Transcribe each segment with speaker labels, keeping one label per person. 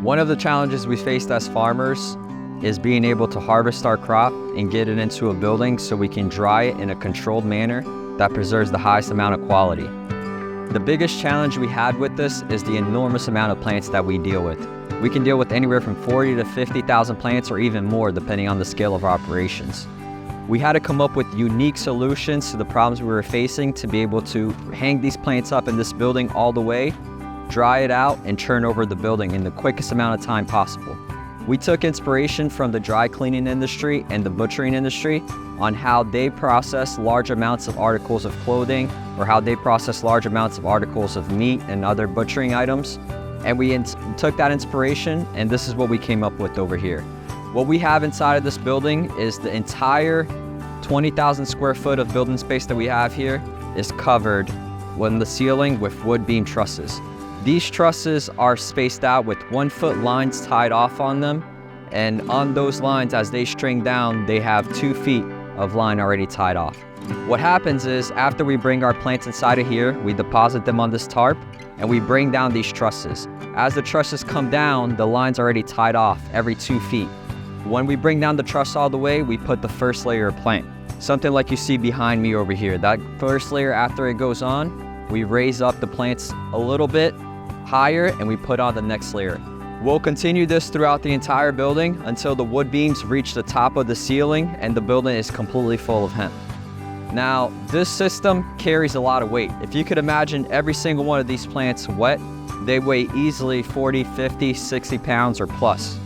Speaker 1: One of the challenges we faced as farmers is being able to harvest our crop and get it into a building so we can dry it in a controlled manner that preserves the highest amount of quality. The biggest challenge we had with this is the enormous amount of plants that we deal with. We can deal with anywhere from 40 to 50,000 plants or even more depending on the scale of our operations. We had to come up with unique solutions to the problems we were facing to be able to hang these plants up in this building all the way, dry it out, and turn over the building in the quickest amount of time possible. We took inspiration from the dry cleaning industry and the butchering industry on how they process large amounts of articles of clothing or how they process large amounts of articles of meat and other butchering items. And we took that inspiration, and this is what we came up with over here. What we have inside of this building is the entire 20,000 square foot of building space that we have here is covered on the ceiling with wood beam trusses. These trusses are spaced out with 1 foot lines tied off on them, and on those lines, as they string down, they have 2 feet of line already tied off. What happens is, after we bring our plants inside of here, we deposit them on this tarp, and we bring down these trusses. As the trusses come down, the line's already tied off every 2 feet. When we bring down the truss all the way, we put the first layer of plant. Something like you see behind me over here. That first layer, after it goes on, we raise up the plants a little bit higher and we put on the next layer. We'll continue this throughout the entire building until the wood beams reach the top of the ceiling and the building is completely full of hemp. Now, this system carries a lot of weight. If you could imagine every single one of these plants wet, they weigh easily 40, 50, 60 pounds or plus.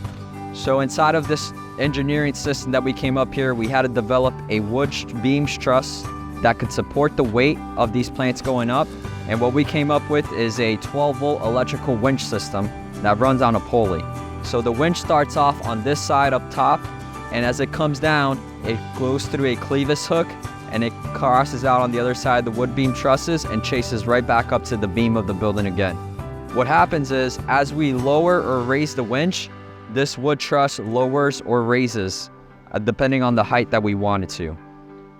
Speaker 1: So inside of this engineering system that we came up here, we had to develop a wood beam truss that could support the weight of these plants going up. And what we came up with is a 12-volt electrical winch system that runs on a pulley. So the winch starts off on this side up top, and as it comes down, it goes through a clevis hook and it crosses out on the other side of the wood beam trusses and chases right back up to the beam of the building again. What happens is, as we lower or raise the winch, this wood truss lowers or raises, depending on the height that we want it to.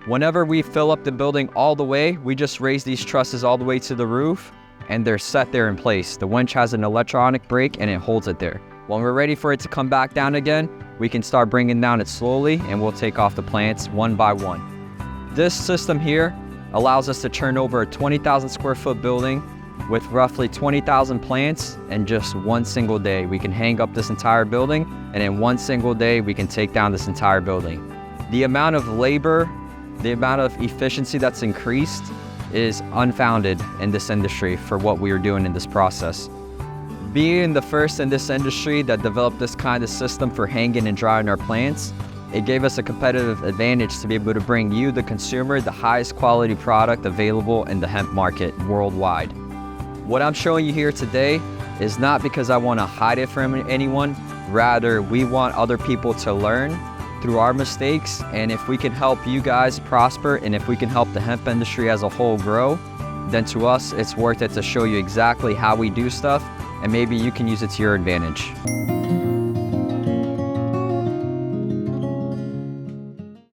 Speaker 1: Whenever we fill up the building all the way, we just raise these trusses all the way to the roof, and they're set there in place. The winch has an electronic brake, and it holds it there. When we're ready for it to come back down again, we can start bringing down it slowly, and we'll take off the plants one by one. This system here allows us to turn over a 20,000 square foot building with roughly 20,000 plants in just one single day. We can hang up this entire building, and in one single day, we can take down this entire building. The amount of labor, the amount of efficiency that's increased is unfounded in this industry for what we are doing in this process. Being the first in this industry that developed this kind of system for hanging and drying our plants, it gave us a competitive advantage to be able to bring you, the consumer, the highest quality product available in the hemp market worldwide. What I'm showing you here today is not because I want to hide it from anyone. Rather, we want other people to learn through our mistakes, and if we can help you guys prosper and if we can help the hemp industry as a whole grow, then to us it's worth it to show you exactly how we do stuff, and maybe you can use it to your advantage.